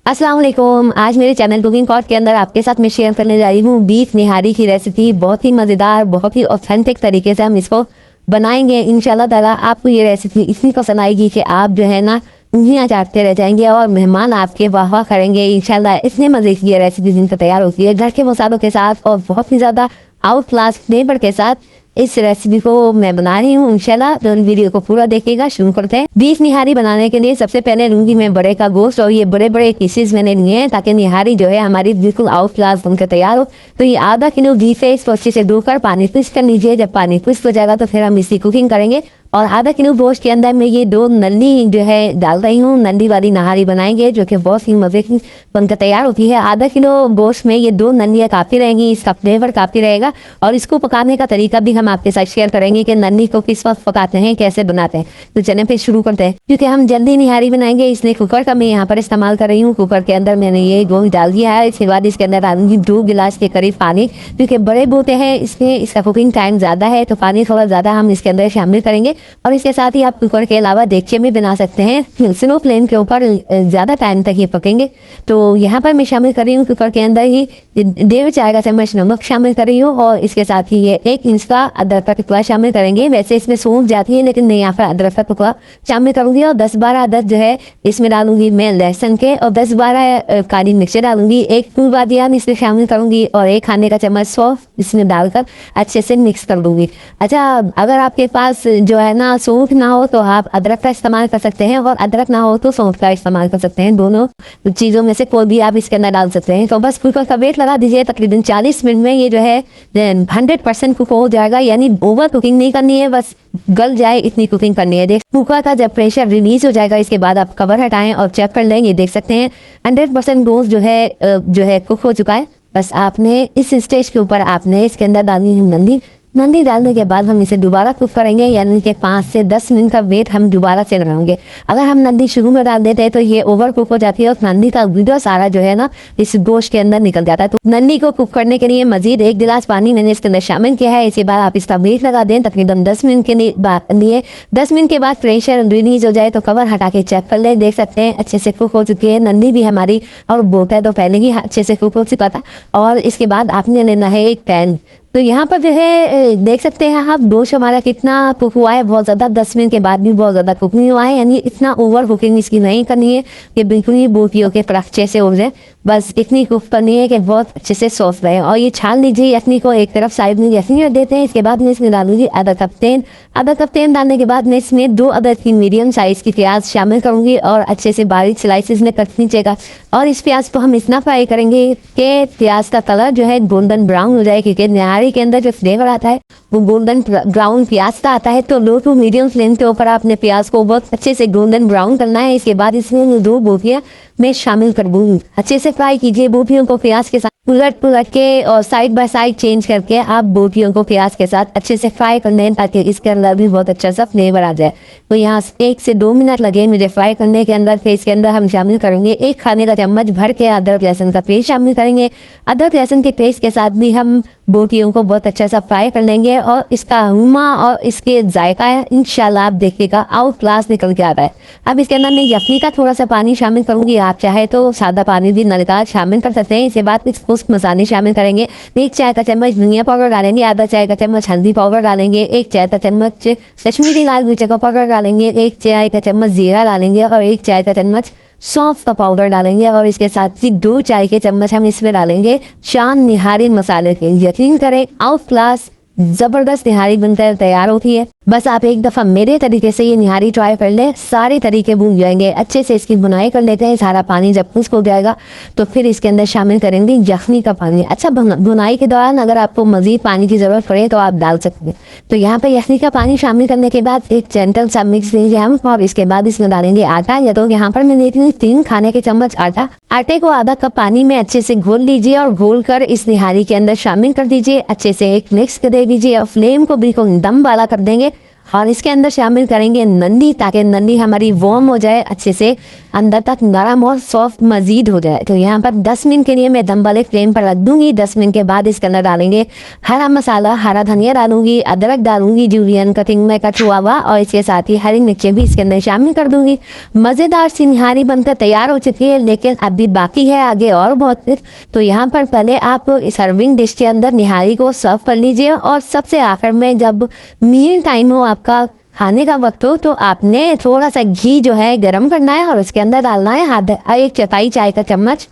अस्सलाम वालेकुम। आज मेरे चैनल कुकिंग कॉर्ट के अंदर आपके साथ मैं शेयर करने जा रही हूँ बीफ निहारी की रेसिपी। बहुत ही मज़ेदार, बहुत ही ऑथेंटिक तरीके से हम इसको बनाएंगे। इंशाल्लाह ताला आपको ये रेसिपी इतनी पसंद आएगी कि आप जो है ना उंगलियां चाटते रह जाएंगे और मेहमान आपके वाह वाह करेंगे। इंशाल्लाह इतने मज़े की ये रेसिपी जिनका तैयार होती है घर के मसालों के साथ और बहुत ही ज़्यादा आउट क्लास फ्लेवर के साथ इस रेसिपी को मैं बना रही हूँ। इंशाल्लाह तो वीडियो को पूरा देखिएगा। शुरू करते हैं। बीफ निहारी बनाने के लिए सबसे पहले लूंगी मैं बड़े का गोश्त और ये बड़े बड़े पीसेस मैंने लिए हैं ताकि निहारी जो है हमारी बिल्कुल आउट क्लास बनकर तैयार हो। तो ये आधा किलो बीफ है, इसको अच्छे से धोकर पानी ट्विस्ट कर लीजिए। जब पानी ट्विस्ट हो जाएगा तो फिर हम इसकी कुकिंग करेंगे। और आधा किलो गोश्त के अंदर मैं ये 2 नंदी जो है डाल रही हूँ। नंदी वाली नहारी बनाएंगे जो कि बहुत ही मजे की बनकर तैयार होती है। आधा किलो गोश्त में ये 2 नंदियाँ काफ़ी रहेंगी, इसका फ्लेवर काफ़ी रहेगा। और इसको पकाने का तरीका भी हम आपके साथ शेयर करेंगे कि नंदी को किस वक्त पकाते हैं, कैसे बनाते हैं। तो चलें फिर शुरू करते हैं। क्योंकि हम जल्दी निहारी बनाएंगे इसलिए कुकर का मैं यहाँ पर इस्तेमाल कर रही हूँ। कुकर के अंदर मैंने ये गोश्त डाल दिया है। इसके बाद इसके अंदर डालूंगी 2 गिलास के करीब पानी। क्योंकि बड़े बोते हैं इसमें इसका कुकिंग टाइम ज़्यादा है तो पानी थोड़ा ज़्यादा हम इसके अंदर शामिल करेंगे। और इसके साथ ही आप कुकर के अलावा देगचे में बना सकते हैं। स्लो फ्लेम के ऊपर ज़्यादा टाइम तक ये पकेंगे। तो यहाँ पर मैं शामिल कर रही हूँ कुकर के अंदर ही 1.5 चाय का चम्मच नमक शामिल कर रही हूँ। और इसके साथ ही ये 1 इंच का अदरक का टुकड़ा शामिल करेंगे। वैसे इसमें सौंफ जाती है लेकिन मैं यहाँ पर अदरक का टुकड़ा शामिल करूँगी। और 10-12 अदरक जो है इसमें डालूंगी मैं लहसुन के। और 10-12 काली मिर्चें डालूंगी। 1 फूल बादियान इसमें शामिल करूँगी और 1 खाने का चम्मच सौंफ इसमें डालकर अच्छे से मिक्स कर दूँगी। अच्छा, अगर आपके पास जो है ना सौंफ ना हो तो आप अदरक का इस्तेमाल कर सकते हैं और अदरक ना हो तो सौंफ का इस्तेमाल कर सकते हैं। दोनों चीज़ों में से कोई भी आप इसके अंदर डाल सकते हैं। तो बस कुकर का वेट लगा दीजिए। तकरीबन 40 मिनट में ये जो है 100% कुक हो जाएगा। यानी ओवर कुकिंग नहीं करनी है, बस गल जाए इतनी कुकिंग करनी है। देख कुकर का जब प्रेशर रिलीज हो जाएगा इसके बाद आप कवर हटाएं और चेक कर लें। ये देख सकते हैं 100% गोश्त जो है कुक हो चुका है। बस आपने इस स्टेज के ऊपर आपने इसके अंदर डालनी है नंदी डालने के बाद हम इसे दोबारा कुक करेंगे। यानी कि 5 से 10 मिनट का वेट हम दोबारा से लगाएंगे। अगर हम नंदी शुरू में डाल देते हैं तो ये ओवर कुक हो जाती है और नंदी का गुदा सारा जो है ना इस गोश्त के अंदर निकल जाता है। तो नंदी को कुक करने के लिए मजीद 1 गिलास पानी मैंने इसके अंदर शामिल किया है। इसके बाद आप इसका वेट लगा दें तकरीबन 10 मिनट के लिए। 10 मिनट के बाद प्रेशर रिलीज हो जाए तो कवर हटा के चेक कर लें। देख सकते हैं अच्छे से कुक हो चुकी है नंदी भी हमारी। और बोटा है तो पहले ही अच्छे से कुक हो चुका था। और इसके बाद आपने लेना है एक पैन। तो यहाँ पर जो है देख सकते हैं आप गोश्त हमारा कितना कुक हुआ है। बहुत ज़्यादा 10 मिनट के बाद भी बहुत ज़्यादा कुक नहीं हुआ है। यानी इतना ओवर कुकिंग इसकी नहीं करनी है कि बिल्कुल ही बोटियों के पराठे से हो जाए। बस इतनी कुक करनी है कि बहुत अच्छे से सॉफ्ट रहे। और ये छान लीजिए यखनी को एक तरफ साइड में यखनी रख देते हैं। इसके बाद मैं इसमें डालूंगी आधा कप तेल। आधा कप तेल डालने के बाद मैं इसमें 2 अदद की मीडियम साइज़ की प्याज शामिल करूँगी और अच्छे से बारीक स्लाइसिस में कट लीजिएगा। और इस प्याज को हम इतना फ्राई करेंगे कि प्याज का कलर जो है गोल्डन ब्राउन हो जाए। क्योंकि निहारी के अंदर जो फ्लेवर आता है वो गोल्डन ब्राउन प्याज का आता है। तो लो टू मीडियम फ्लेम के ऊपर आपने प्याज को बहुत अच्छे से गोल्डन ब्राउन करना है। इसके बाद इसमें 2 बोटियाँ मैं शामिल कर दूँगी। अच्छे से फ्राई कीजिए बोटियों को प्याज के साथ उलट के और साइड बाय साइड चेंज करके आप बोटियों को प्याज के साथ अच्छे से फ्राई कर लें ताकि इसके अंदर भी बहुत अच्छा सा फ्लेवर आ जाए। तो यहाँ 1 से 2 मिनट लगे मुझे फ्राई करने के अंदर। फिर इसके अंदर हम शामिल करेंगे 1 खाने का चम्मच भर के अदरक लहसुन का पेस्ट शामिल करेंगे। अदरक लहसुन के पेस्ट के साथ भी हम बोटियों को बहुत अच्छा सा फ्राई कर लेंगे। और इसका हुमा और इसके जायका इंशाल्लाह आप देखिएगा आउट क्लास निकल के आता है। अब इसके अंदर मैं यखनी का थोड़ा सा पानी शामिल करूँगी। आप चाहे तो सादा पानी भी नलका शामिल कर सकते हैं। इसके बाद कुछ मसाले शामिल करेंगे। 1 चाय का चम्मच धनिया पाउडर डालेंगे। आधा चाय का चम्मच हल्दी पाउडर डालेंगे। 1 चाय का चम्मच कश्मीरी लाल मिर्च का पाउडर डालेंगे। 1 चाय का चम्मच जीरा डालेंगे और 1 चाय का चम्मच सौंफ का पाउडर डालेंगे। और इसके साथ ही 2 चाय के चम्मच हम इसमें डालेंगे शान निहारी मसाले के। यकीन करें आउट क्लास ज़बरदस्त निहारी बनकर तैयार होती है। बस आप एक दफ़ा मेरे तरीके से ये निहारी ट्राई कर लें। सारे तरीके भूल जाएंगे। अच्छे से इसकी बुनाई कर लेते हैं। सारा पानी जब खुश्क हो जाएगा तो फिर इसके अंदर शामिल करेंगे यखनी का पानी। अच्छा, बुनाई के दौरान अगर आपको मज़ीद पानी की ज़रूरत पड़े तो आप डाल सकते हैं। तो यहाँ पर यखनी का पानी शामिल करने के बाद एक जेंटल सा मिक्स देंगे हम। और इसके बाद इसमें डालेंगे आटा। या तो यहाँ पर मैं देती हूँ 3 खाने के चम्मच आटा। आटे को आधा कप पानी में अच्छे से घोल लीजिए और घोल कर इस निहारी के अंदर शामिल कर दीजिए। अच्छे से एक मिक्स कर दे दीजिए और फ्लेम को बिल्कुल दम वाला कर देंगे। और इसके अंदर शामिल करेंगे नंदी, ताकि नंदी हमारी वार्म हो जाए अच्छे से, अंदर तक नरम और सॉफ्ट मज़ीद हो जाए। तो यहाँ पर 10 मिनट के लिए मैं दम वाले फ्लेम पर रख दूँगी। 10 मिनट के बाद इसके अंदर डालेंगे हरा मसाला, हरा धनिया डालूंगी, अदरक डालूंगी जुलियन कटिंग में कट हुआ हुआ, और इसके साथ ही हरी मिर्चें भी इसके अंदर शामिल कर दूँगी। मज़ेदार सी निहारी बनकर तैयार हो चुकी है, लेकिन अभी बाकी है आगे और बहुत कुछ। तो यहाँ पर पहले आप सर्विंग डिश के अंदर निहारी को सर्व कर लीजिए, और सबसे आखिर में जब मील टाइम हो, आपका खाने का वक्त हो, तो आपने थोड़ा सा घी जो है गरम करना है और उसके अंदर डालना है एक चौथाई चाय का चम्मच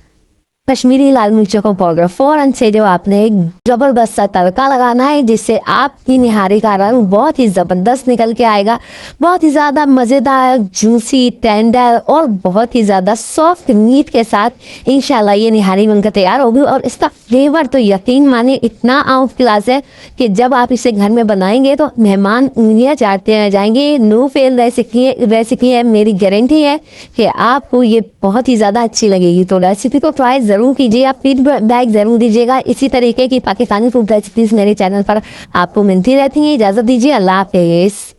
कश्मीरी लाल मिर्चों का पाउडर। फ़ौरन से जो आपने एक ज़बरदस्त सा तड़का लगाना है, जिससे आपकी निहारी का रंग बहुत ही ज़बरदस्त निकल के आएगा। बहुत ही ज़्यादा मज़ेदार, जूसी, टेंडर और बहुत ही ज़्यादा सॉफ्ट मीट के साथ इंशाल्लाह ये निहारी बनकर तैयार होगी। और इसका फ्लेवर तो यकीन माने इतना आउट क्लास है कि जब आप इसे घर में बनाएंगे तो मेहमान उंगलियाँ चाटते रह जाएंगे। नो फेल रेसिपी है, मेरी गारंटी है कि आपको ये बहुत ही ज़्यादा अच्छी लगेगी। तो रेसिपी को ट्राई ज़रूर कीजिए, आप फीडबैक ज़रूर दीजिएगा। इसी तरीके की पाकिस्तानी फूड रेसिपीज़ मेरे चैनल पर आपको मिलती रहती हैं। इजाज़त दीजिए, अल्लाह हाफ़िज़।